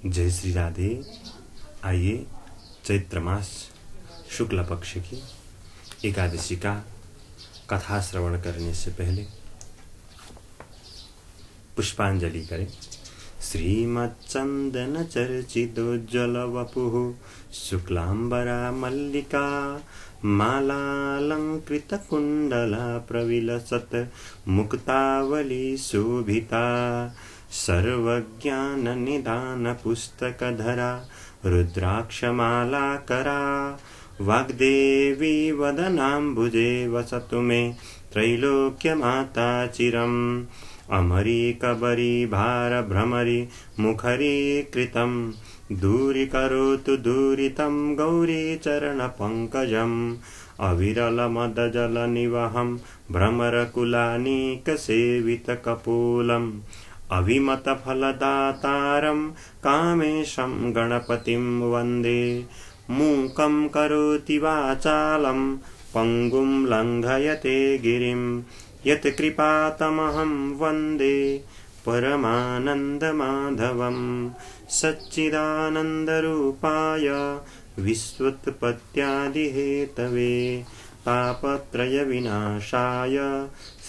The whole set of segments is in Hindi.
जय श्री राधे। आइए चैत्र मास शुक्ल पक्ष की एकादशी का कथा श्रवण करने से पहले पुष्पांजलि करें। श्रीमच्चंदन चर्चितोज्ज्वल वपुः शुक्लांबरा मल्लिका मालालंकृत कुंडला प्रविलसत् मुक्तावली शोभिता सर्वज्ञान निदान पुस्तकधरा रुद्राक्षमालाकरा वाग्देवी वदनाम्बुजे वसतु मे त्रैलोक्यमाता चिरम् अमरीकबरी भारभ्रमरी मुखरी कृतं दूरीकरोतु दूरितं गौरी चरणपङ्कजम् अविरलमदजलनिवहं भ्रमरकुलानीकसेवितकपोलम् अविमतफलदातारं कामेशं गणपतिं वन्दे। मूकं करोति वाचालं पङ्गुं लङ्घयते गिरिं यत्कृपातमहं वन्दे परमानन्दमाधवं। सच्चिदानन्दरूपाय विश्वोत्पत्त्यादिहेतवे तापत्रयविनाशाय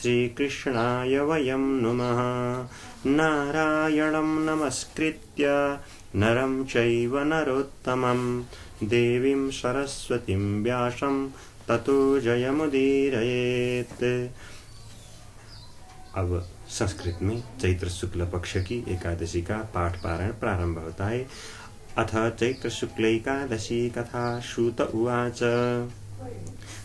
श्रीकृष्णाय वयं नुमः। नारायणं नमस्कृत्य नरं चैव नरोत्तमं देवीं सरस्वतीं व्यासं ततो जयमुदीरयेत्। अब संस्कृत में चैत्र शुक्ल पक्ष की एकादशी का पाठ पारायण प्रारंभ होता है। अथ चैत्र शुक्ल एकादशी कथा। सूत उवाच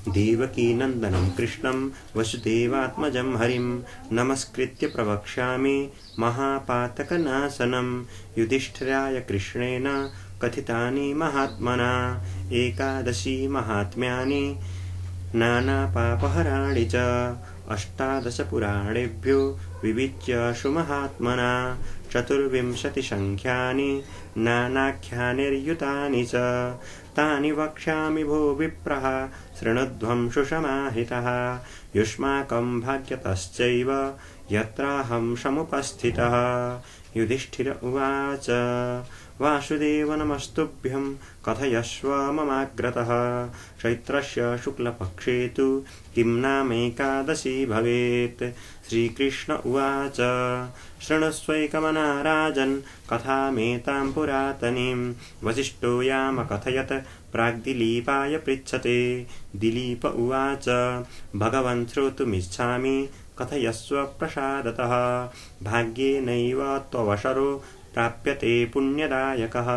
देवकी नंदनं कृष्णं वसुदेवात्मजं हरिं नमस्कृत्य प्रवक्ष्यामि महापातकनाशनं। युधिष्ठिराय कृष्णेन कथितानि महात्मना एकादशी महात्म्यानि नानापापहराणि च। 18 पुराणेभ्यो विविच्य महात्मना 24 संख्यानि नानाख्यानिर्युतानि च। तानि वक्ष्यामि भो विप्रः शृणुध्वं सुसमाहितः। युष्माकं भाग्यतश्चैव यत्राहं समुपस्थितः। युधिष्ठिर उवाच वासुदेव नमस्तुभ्यं कथयस्व ममाग्रतः। चैत्रस्य शुक्लपक्षे तु किं नामैकादशी भवेत्। श्रीकृष्ण उवाच शृणुष्वैकमना राजन् कथामेतां पुरातनीं। वसिष्ठो यामकथयत् प्राग्दिलीपाय पृच्छते। दिलीप उवाच भगवन् श्रोतुमिच्छामि कथयस्व प्रसादतः। भाग्येनैव त्ववसरो प्राप्यते पुण्यदायकः।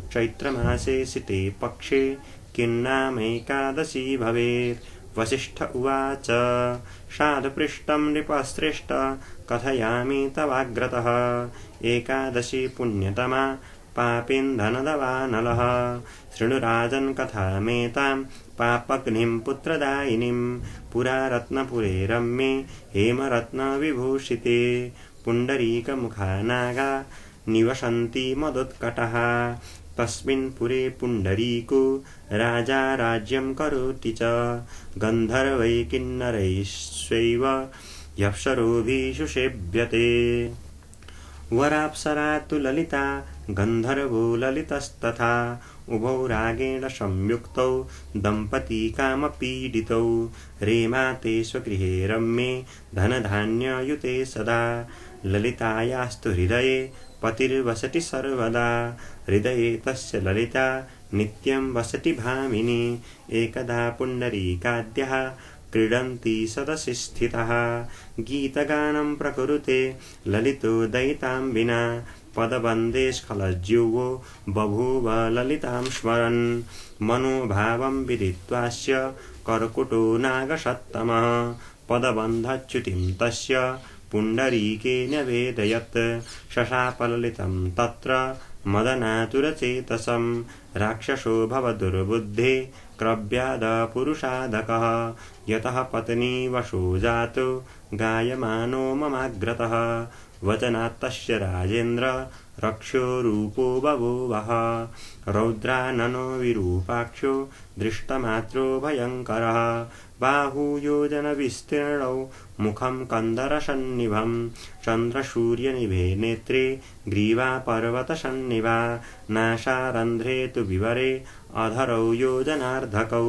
चैत्रमासे शिते पक्षे किन्नामैकादशी भवेत्। वसिष्ठ उवाच साधुपृष्टं नृपश्रेष्ठ कथयामि तवाग्रतः। एकादशी पुण्यतमा पापेन्धनदवानलः। शृणु राजन् कथामेतां पापग्निं पुत्रदायिनीं। पुरा रत्नपुरे रम्ये हेमरत्नविभूषिते। पुण्डरीकमुखा नागा निवसन्ति मदोत्कटः। तस्मिन् पुरे पुण्डरीको राजा राज्यं करोति च। गन्धर्वै किन्नरैश्चैव यप्सरोभिः सुसेव्यते। वराप्सरा तु ललिता गन्धर्वो ललितस्तथा। उभौ रागेण संयुक्तौ दम्पती कामपीडितौ। रेमाते स्वगृहे रम्ये धनधान्ययुते सदा। ललितायास्तु हृदये पतिर्वसति सर्वदा। हृदये तस्य ललिता नित्यं वसति भामिनी। एकदा पुण्डरीकाद्यः क्रीडन्ति सदसि स्थितः। गीतगानं प्रकुरुते ललितो दयिताम्बिना। पदबन्धे स्खलज्युवो बभूव ललितां स्मरन्। मनोभावं विदित्वास्य कर्कुटो नागसत्तमः। पदबन्धच्युतिं तस्य पुण्डरीके न्यवेदयत्। शशापललितं तत्र मदनातुरचेतसं। राक्षसो भवदुर्बुद्धे क्रव्यादपुरुषाधकः। यतः पत्नी वशो जातो गायमानो ममाग्रतः। वचनात् तस्य राजेन्द्र रक्षो रूपो बभूवः रौद्राननो विरूपाक्षो दृष्टमात्रो भयङ्करः बाहुयोजनविस्तीर्णौ मुखं कन्दरसन्निभं चन्द्रसूर्यनिभे नेत्रे ग्रीवा पर्वतसन्निभा नासारन्ध्रे तु विवरे अधरौ योजनार्धकौ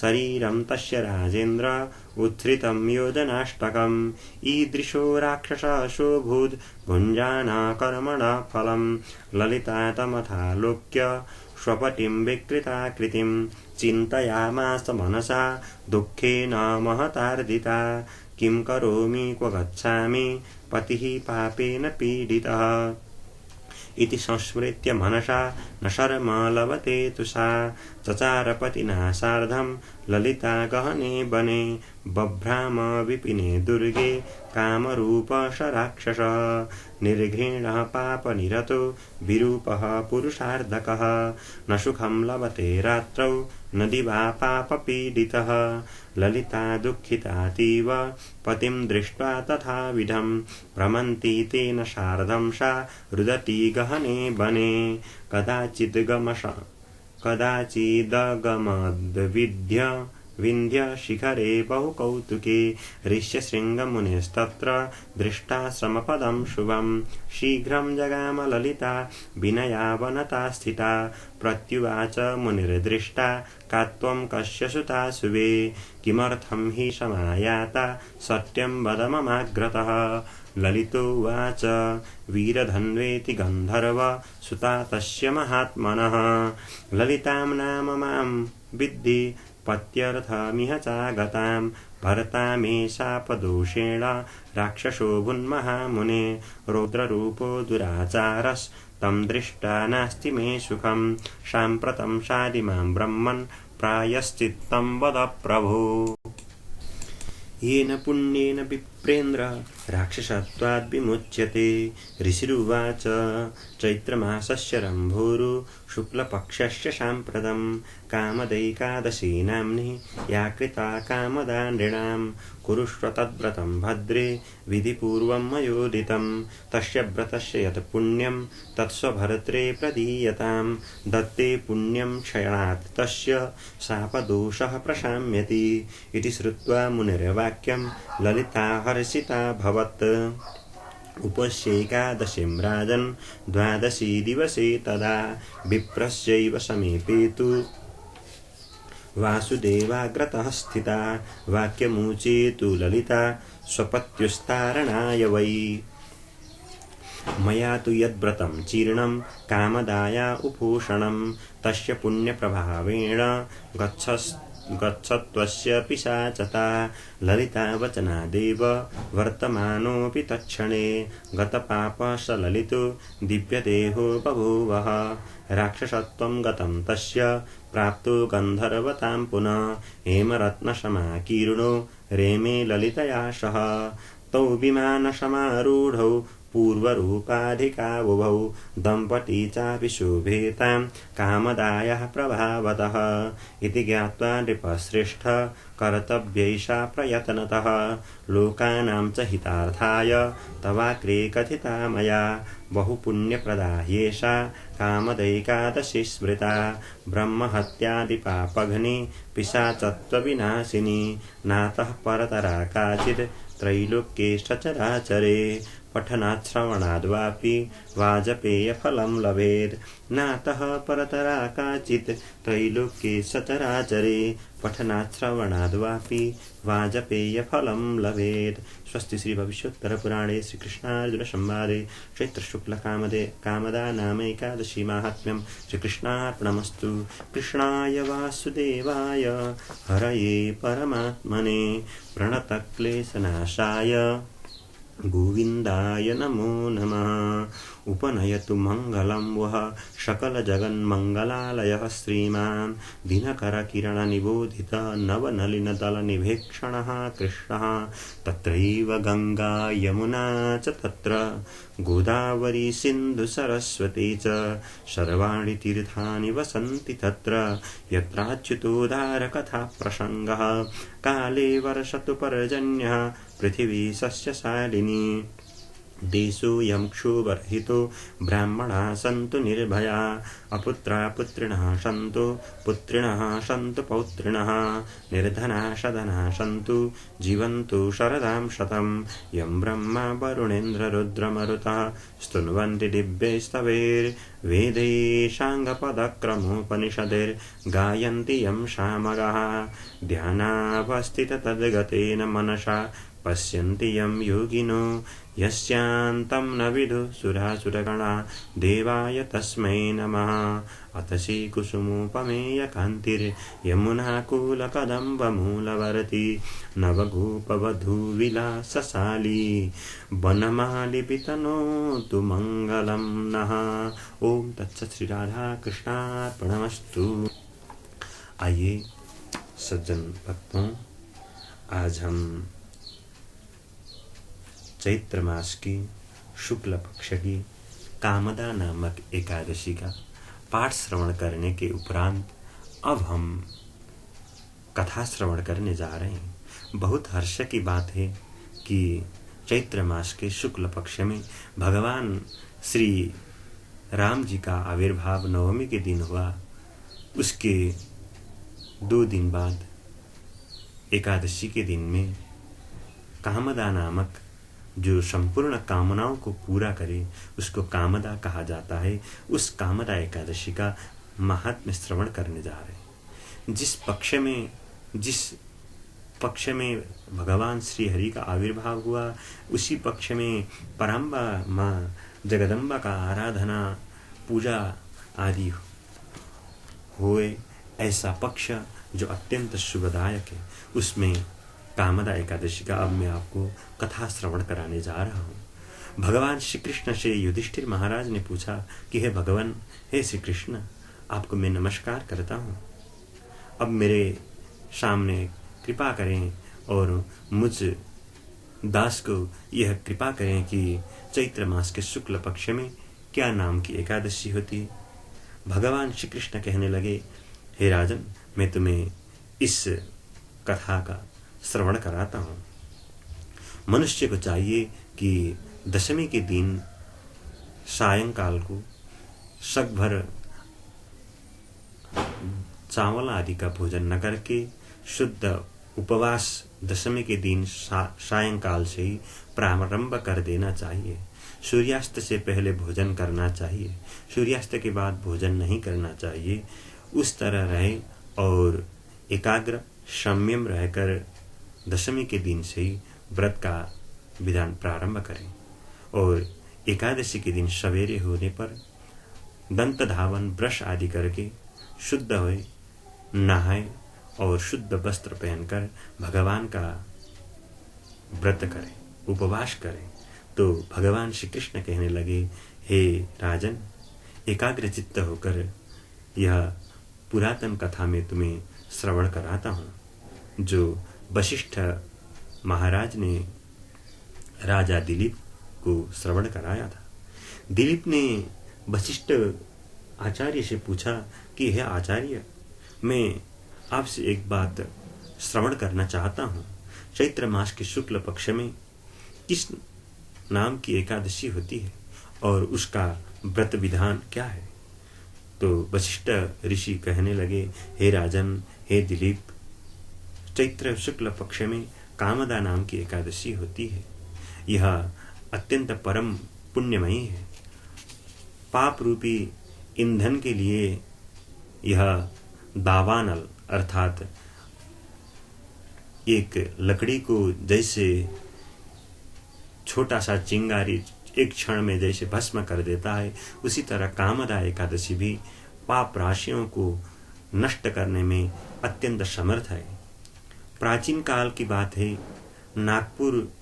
शरीरं तस्य राजेन्द्र उत्थृतं योजनाष्टकम् ईदृशो राक्षसोऽभूद् भुञ्जाना कर्मणा फलं ललिता तमथालोक्य स्वपटिं विकृताकृतिं चिन्तयामास मनसा दुःखेन महतार्दिता किं करोमि क्व गच्छामि पतिः पापेन पीडितः इति संस्मृत्य मनसा न शर्म लभते तु सा चचार पतिना सार्धं ललिता गहने वने बभ्राम विपिने दुर्गे कामरूप स राक्षसः निर्घृणः पापनिरतो विरूपः पुरुषार्धकः न सुखं लभते रात्रौ न दिवा पापपीडितः ललिता दुःखितातीव पतिं दृष्ट्वा तथाविधं भ्रमन्ति तेन सार्धं सा रुदती गहने वने कदाचिदगमद्विन्ध्य शिखरे बहुकौतुके ऋष्यशृङ्गमुनिस्तत्र दृष्टाश्रमपदं शुभं शीघ्रं जगाम ललिता विनयावनता स्थिता प्रत्युवाच मुनिर्दृष्टा का त्वं कस्य सुता शुभे किमर्थं हि समायाता सत्यं वद ममाग्रतः ललितोवाच वीरधन्वेति गन्धर्व सुता तस्य महात्मनः ललितां नाम मां विद्धि पत्यर्थमिह चागतां भर्ता मे शापदोषेण राक्षसो भुन्महामुने रौद्ररूपो दुराचारस्तं दृष्टा नास्ति मे सुखं साम्प्रतं शादिमां ब्रह्मन् प्रायश्चित्तं वद प्रभो येन पुण्येन विप्रेन्द्र राक्षसत्वाद् विमुच्यते ऋषिरुवाच चैत्रमासस्य रम्भोरु शुक्लपक्षस्य साम्प्रतं कामदैकादशी नाम्नि या कृता कामदा नृणां कुरुष्व तद्व्रतं भद्रे विधिपूर्वं मयोदितं तस्य व्रतस्य यत् पुण्यं तत्स्वभर्त्रे प्रदीयतां दत्ते पुण्यं क्षयात् तस्य शापदोषः प्रशाम्यति इति श्रुत्वा मुनिर्वाक्यं ललिता हर्षिताभवत् उपस्यैकादशीं राजन् द्वादशी दिवसे तदा विप्रस्यैव समीपे तु वासुदेवाग्रतः स्थिता वाक्यमूचे तु ललिता स्वपत्युस्तारणाय वै मया तु यद्व्रतं जीर्णं कामदाया उपोषणं तस्य पुण्यप्रभावेण गच्छत्वस्य पिशाचता ललिता वचनादेव वर्तमानोऽपि तत्क्षणे गतपापः स ललितो दिव्यदेहो बभूवः राक्षसत्वं गतं तस्य प्राप्तो गन्धर्वतां पुनः हेमरत्नसमाकीर्णो रेमे ललितया सह तौ विमानसमारूढौ पूर्वरूपाधिकावुभौ दम्पती चापि शोभेतां कामदायः प्रभावतः इति ज्ञात्वा नृपश्रेष्ठ कर्तव्यैषा प्रयत्नतः लोकानां च हितार्थाय तवाग्रे कथिता मया बहुपुण्यप्रदा ह्येषा कामदैकादशी स्मृता ब्रह्महत्यादिपापघ्नि पिशाचत्वविनाशिनी नातः परतरा काचित् त्रैलोक्ये सचराचरे पठनाश्रवणाद्वापि वाजपेयफलं लभेत् नातः परतरा काचित् त्रैलोक्ये सचराचरे पठनाश्रवणाद्वापि वाजपेयफलं लभेत्। स्वस्ति श्री भविष्योत्तरपुराणे श्रीकृष्णार्जुन संवादे चैत्रशुक्लकामदा नामैकादशी माहात्म्यं श्रीकृष्णार्पणमस्तु। कृष्णाय वासुदेवाय हरये परमात्मने प्रणतक्लेशनाशाय गोविन्दाय नमो नमः। उपनयतु मङ्गलं वः सकलजगन्मङ्गलालयः श्रीमान् दिनकरकिरणनिबोधित नवनलिनदलनिभेक्षणः कृष्णः तत्रैव गङ्गा यमुना च तत्र गोदावरी सिन्धु सरस्वती च सर्वाणि तीर्थानि वसन्ति तत्र यत्राच्युतोद्धारकथा प्रसङ्गः काले वर्षतु पर्जन्यः पृथिवी सस्यशालिनी देशोऽयं क्षोभरहितो ब्राह्मणाः सन्तु निर्भया अपुत्रा पुत्रिणः सन्तु पुत्रिणः सन्तु पौत्रिणः निर्धनाः सधनाः सन्तु जीवन्तु शरदां शतं यं ब्रह्मा वरुणेन्द्र रुद्रमरुतः स्तुन्वन्ति दिव्यैस्तवैर्वेदैः साङ्गपदक्रमोपनिषदैर्गायन्ति यं सामगाः ध्यानावस्थित तद्गतेन मनसा पश्यन्ति यं योगिनो यस्यान्तं न विदुः सुरासुरगणा देवाय तस्मै नमः अथ श्रीकुसुमोपमेयकान्तिर्यमुनाकूलकदम्बमूलवर्ती नवगोपवधूविलासशाली वनमालिपितनोतु मङ्गलं नः। ओम तत्सत्। श्री राधा कृष्णार्पणमस्तु। आइए सज्जन भक्तों, आज हम चैत्र मास की शुक्ल पक्ष की कामदा नामक एकादशी का पाठ श्रवण करने के उपरांत अब हम कथा श्रवण करने जा रहे हैं। बहुत हर्ष की बात है कि चैत्र मास के शुक्ल पक्ष में भगवान श्री राम जी का आविर्भाव नवमी के दिन हुआ। उसके 2 दिन बाद एकादशी के दिन में कामदा नामक जो संपूर्ण कामनाओं को पूरा करे उसको कामदा कहा जाता है। उस कामदा एकादशी का महात्म्य श्रवण करने जा रहे हैं। जिस पक्ष में भगवान श्री हरि का आविर्भाव हुआ, उसी पक्ष में पराम्बा माँ जगदम्बा का आराधना पूजा आदि हुए, ऐसा पक्ष जो अत्यंत शुभदायक है, उसमें कामदा एकादशी का अब मैं आपको कथा श्रवण कराने जा रहा हूँ। भगवान श्री कृष्ण से युधिष्ठिर महाराज ने पूछा कि हे भगवान, हे श्री कृष्ण, आपको मैं नमस्कार करता हूँ। अब मेरे सामने कृपा करें और मुझ दास को यह कृपा करें कि चैत्र मास के शुक्ल पक्ष में क्या नाम की एकादशी होती है। भगवान श्री कृष्ण कहने लगे, हे राजन, मैं तुम्हें इस कथा का श्रवण कराता हूँ। मनुष्य को चाहिए कि दशमी के दिन सायंकाल को शक भर चावल आदि का भोजन न करके शुद्ध उपवास दशमी के दिन सायंकाल से ही प्रारंभ कर देना चाहिए। सूर्यास्त से पहले भोजन करना चाहिए, सूर्यास्त के बाद भोजन नहीं करना चाहिए। उस तरह रहे और एकाग्र संयम रहकर दशमी के दिन से ही व्रत का विधान प्रारंभ करें और एकादशी के दिन सवेरे होने पर दंत धावन ब्रश आदि करके शुद्ध हुए, नहाए और शुद्ध वस्त्र पहनकर भगवान का व्रत करें, उपवास करें। तो भगवान श्री कृष्ण कहने लगे, हे राजन, एकाग्र चित्त होकर यह पुरातन कथा में तुम्हें श्रवण कराता हूँ, जो वशिष्ठ महाराज ने राजा दिलीप को श्रवण कराया था। दिलीप ने वशिष्ठ आचार्य से पूछा कि हे आचार्य, मैं आपसे एक बात श्रवण करना चाहता हूँ। चैत्र मास के शुक्ल पक्ष में किस नाम की एकादशी होती है और उसका व्रत विधान क्या है? तो वशिष्ठ ऋषि कहने लगे, हे राजन, हे दिलीप, चैत्र शुक्ल पक्ष में कामदा नाम की एकादशी होती है। यह अत्यंत परम पुण्यमयी है। पाप रूपी ईंधन के लिए यह दावानल अर्थात एक लकड़ी को जैसे छोटा सा चिंगारी एक क्षण में जैसे भस्म कर देता है, उसी तरह कामदा एकादशी भी पाप राशियों को नष्ट करने में अत्यंत समर्थ है। प्राचीन काल की बात है, नागपुर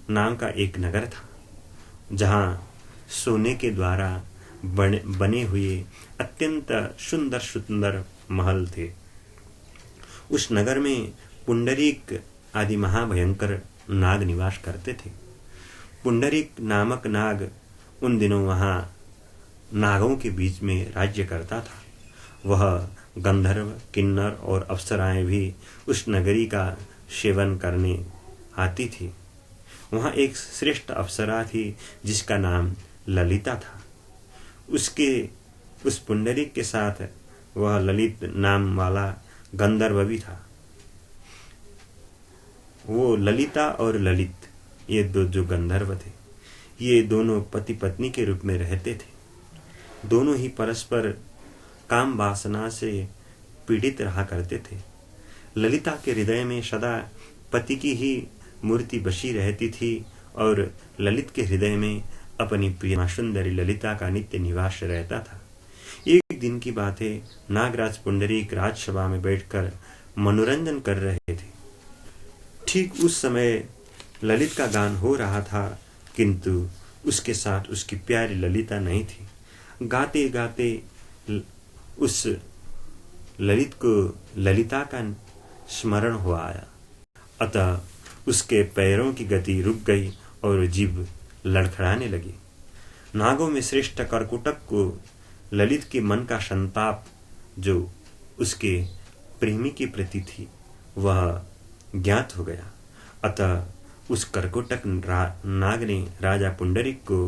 नाम का एक नगर था, जहां सोने के द्वारा बने हुए अत्यंत सुंदर सुंदर महल थे। उस नगर में पुंडरीक आदि महाभयंकर नाग निवास करते थे। पुंडरीक नामक नाग उन दिनों वहां नागों के बीच में राज्य करता था। वह गंधर्व, किन्नर और अप्सराएं भी उस नगरी का सेवन करने आती थी। वहाँ एक श्रेष्ठ अप्सरा थी जिसका नाम ललिता था। उस पुंडरीक के साथ वह ललित नाम वाला गंधर्व भी था। वो ललिता और ललित, ये दो जो गंधर्व थे, ये दोनों पति पत्नी के रूप में रहते थे। दोनों ही परस्पर काम वासना से पीड़ित रहा करते थे। ललिता के हृदय में सदा पति की ही मूर्ति बसी रहती थी और ललित के हृदय में अपनी प्रिय सुंदरी ललिता का नित्य निवास रहता था। एक दिन की बात है, नागराज पुंडरीक राजसभा में बैठकर मनोरंजन कर रहे थे। ठीक उस समय ललित का गान हो रहा था, किंतु उसके साथ उसकी प्यारी ललिता नहीं थी। गाते गाते उस ललित को ललिता का स्मरण हो आया, अतः उसके पैरों की गति रुक गई और जीभ लड़खड़ाने लगी। नागों में श्रेष्ठ कर्कुटक को ललित के मन का संताप जो उसके प्रेमी के प्रति थी वह ज्ञात हो गया। अतः उस कर्कुटक नाग ने राजा पुंडरीक को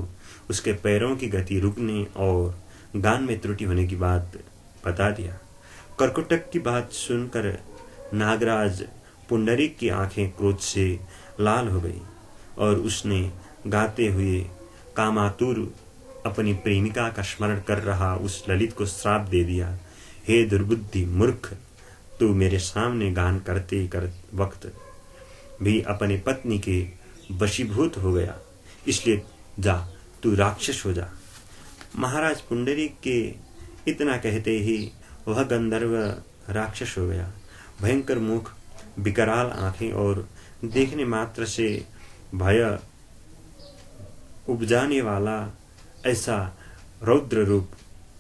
उसके पैरों की गति रुकने और गान में त्रुटि होने की बात बता दिया। कर्कुटक की बात सुनकर नागराज पुंडरीक की आंखें क्रोध से लाल हो गई और उसने गाते हुए कामातुर अपनी प्रेमिका का स्मरण कर रहा उस ललित को श्राप दे दिया। हे दुर्बुद्धि मूर्ख, तू मेरे सामने गान करते वक्त भी अपनी पत्नी के वशीभूत हो गया, इसलिए जा तू राक्षस हो जा। महाराज पुंडरीक के इतना कहते ही वह गंधर्व राक्षस हो गया। भयंकर मुख, विकराल आंखें और देखने मात्र से भय उपजाने वाला ऐसा रौद्र रूप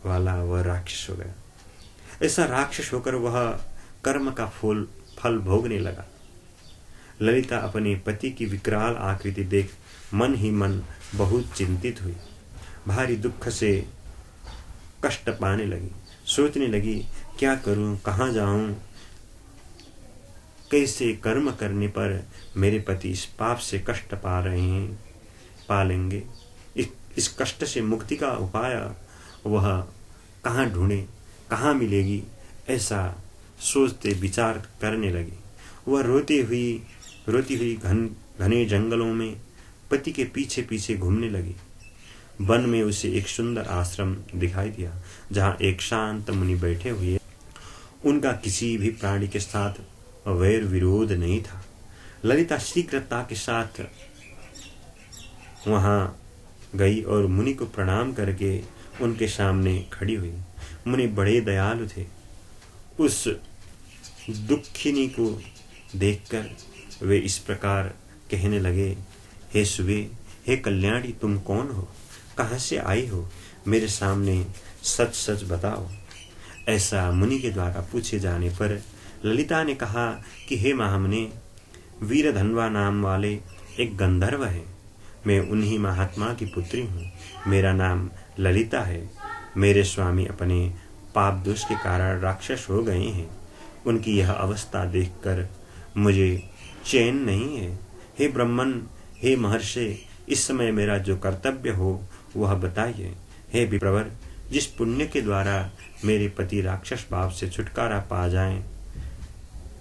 वाला वह राक्षस हो गया। ऐसा राक्षस होकर वह कर्म का फल भोगने लगा। ललिता अपने पति की विकराल आकृति देख मन ही मन बहुत चिंतित हुई। भारी दुख से कष्ट पाने लगी। सोचने लगी, क्या करूं, कहाँ जाऊं, कैसे कर्म करने पर मेरे पति इस पाप से कष्ट पा लेंगे। इस कष्ट से मुक्ति का उपाय वह कहाँ ढूंढे, कहाँ मिलेगी, ऐसा सोचते विचार करने लगी। वह रोती हुई घने जंगलों में पति के पीछे पीछे घूमने लगी। वन में उसे एक सुंदर आश्रम दिखाई दिया जहाँ एक शांत मुनि बैठे हुए। उनका किसी भी प्राणी के साथ वैर विरोध नहीं था। ललिता शीघ्रता के साथ वहां गई और मुनि को प्रणाम करके उनके सामने खड़ी हुई। मुनि बड़े दयालु थे। उस दुखिनी को देखकर वे इस प्रकार कहने लगे, हे सुबे, हे कल्याणी, तुम कौन हो, कहाँ से आई हो, मेरे सामने सच सच बताओ। ऐसा मुनि के द्वारा पूछे जाने पर ललिता ने कहा कि हे महामुने, वीरधन्वा नाम वाले एक गंधर्व है। मैं उन्हीं महात्मा की पुत्री हूँ। मेरा नाम ललिता है। मेरे स्वामी अपने पाप दोष के कारण राक्षस हो गए हैं। उनकी यह अवस्था देखकर मुझे चैन नहीं है। हे ब्राह्मण, हे महर्षि, इस समय मेरा जो कर्तव्य हो वह बताइए। हे विप्रवर, जिस पुण्य के द्वारा मेरे पति राक्षस पाप से छुटकारा पा जाएं,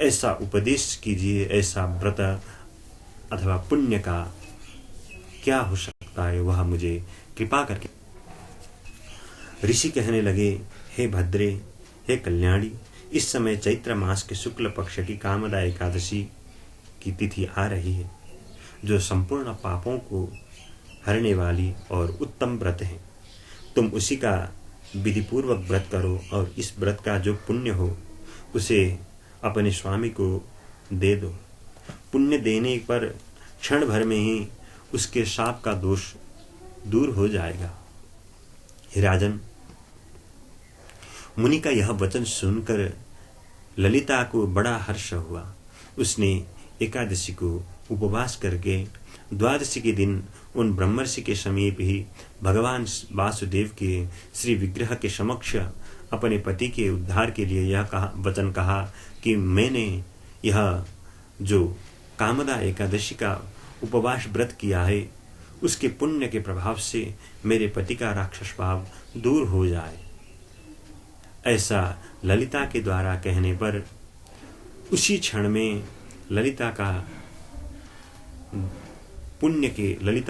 ऐसा उपदेश कीजिए। ऐसा व्रत अथवा पुण्य का क्या हो सकता है, वह मुझे कृपा करके। ऋषि कहने लगे, हे भद्रे, हे कल्याणी, इस समय चैत्र मास के शुक्ल पक्ष की कामदा एकादशी की तिथि आ रही है, जो संपूर्ण पापों को हरने वाली और उत्तम व्रत है। तुम उसी का विधिपूर्वक व्रत करो और इस व्रत का जो पुण्य हो उसे अपने स्वामी को दे दो। पुण्य देने पर क्षण भर में ही उसके शाप का दोष दूर हो जाएगा। हे राजन, मुनि का यह वचन सुनकर ललिता को बड़ा हर्ष हुआ। उसने एकादशी को उपवास करके द्वादशी के दिन उन ब्रह्मर्षि के समीप ही भगवान वासुदेव के श्री विग्रह के समक्ष अपने पति के उद्धार के लिए यह वचन कहा कि मैंने यह जो कामदा एकादशी का उपवास व्रत किया है, उसके पुण्य के प्रभाव से मेरे पति का राक्षस भाव दूर हो जाए। ऐसा ललिता के द्वारा कहने पर उसी क्षण में ललिता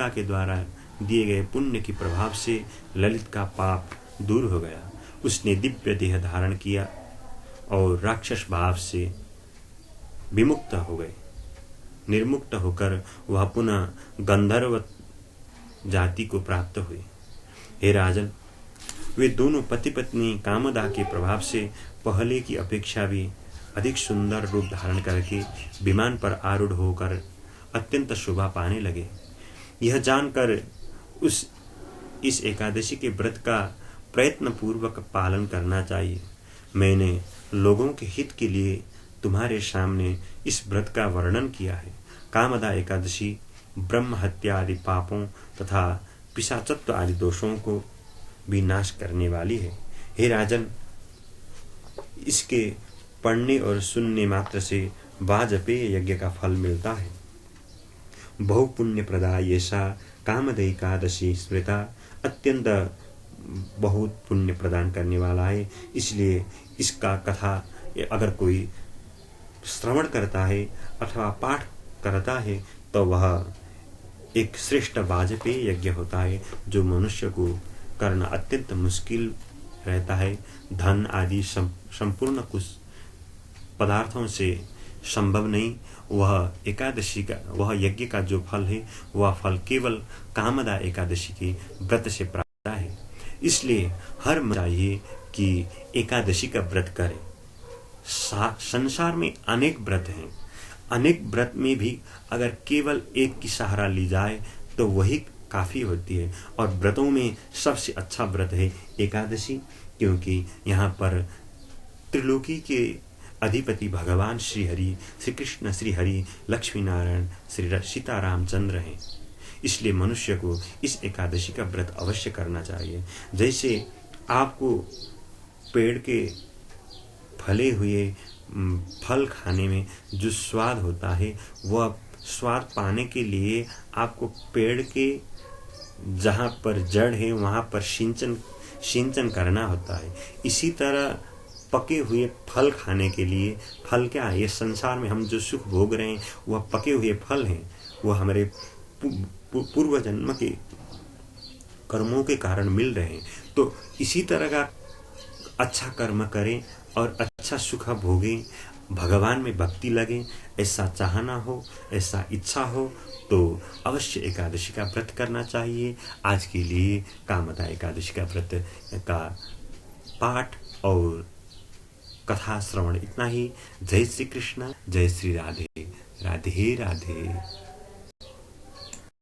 के द्वारा दिए गए पुण्य के प्रभाव से ललित का पाप दूर हो गया। उसने दिव्य देह धारण किया और राक्षस भाव से विमुक्त हो गए। निर्मुक्त होकर वह पुनः गंधर्व जाति को प्राप्त हुए। हे राजन, वे दोनों पति पत्नी कामदा के प्रभाव से पहले की अपेक्षा भी अधिक सुंदर रूप धारण करके विमान पर आरूढ़ होकर अत्यंत शोभा पाने लगे। यह जानकर इस एकादशी के व्रत का प्रयत्न पूर्वक पालन करना चाहिए। मैंने लोगों के हित के लिए तुम्हारे सामने इस व्रत का वर्णन किया है। कामदा एकादशी ब्रह्म हत्या आदि पापों तथा पिशाचत्व आदि दोषों को भी नाश करने वाली है। हे राजन, इसके पढ़ने और सुनने मात्र से वाजपेय यज्ञ का फल मिलता है। बहुपुण्य प्रदा येषा कामदे एकादशी स्मृता, अत्यंत बहुत पुण्य प्रदान करने वाला है। इसलिए इसका कथा अगर कोई श्रवण करता है अथवा पाठ करता है तो वह एक श्रेष्ठ वाजपेय यज्ञ होता है, जो मनुष्य को करना अत्यंत मुश्किल रहता है। धन आदि संपूर्ण कुछ पदार्थों से संभव नहीं। वह एकादशी का, वह यज्ञ का जो फल है, वह फल केवल कामदा एकादशी के व्रत से प्राप्त है। इसलिए हर मन चाहिए कि एकादशी का व्रत करे। संसार में अनेक व्रत हैं, अनेक व्रत में भी अगर केवल एक की सहारा ली जाए तो वही काफी होती है। और व्रतों में सबसे अच्छा व्रत है एकादशी, क्योंकि यहाँ पर त्रिलोकी के अधिपति भगवान श्री हरि, श्री कृष्ण, श्री हरि, लक्ष्मी नारायण, श्री सीता रामचंद्र हैं। इसलिए मनुष्य को इस एकादशी का व्रत अवश्य करना चाहिए। जैसे आपको पेड़ के फले हुए फल खाने में जो स्वाद होता है, वह स्वाद पाने के लिए आपको पेड़ के जहाँ पर जड़ है वहाँ पर सिंचन करना होता है। इसी तरह पके हुए फल खाने के लिए, फल क्या है, ये संसार में हम जो सुख भोग रहे हैं वह पके हुए फल हैं। वह हमारे पूर्व जन्म के कर्मों के कारण मिल रहे हैं। तो इसी तरह का अच्छा कर्म करें और अच्छा सुख भोगें, भगवान में भक्ति लगे। ऐसा चाहना हो, ऐसा इच्छा हो तो अवश्य एकादशी का व्रत करना चाहिए। आज के लिए कामदा एकादशी का व्रत का पाठ और कथा श्रवण इतना ही। जय श्री कृष्ण, जय श्री राधे, राधे राधे।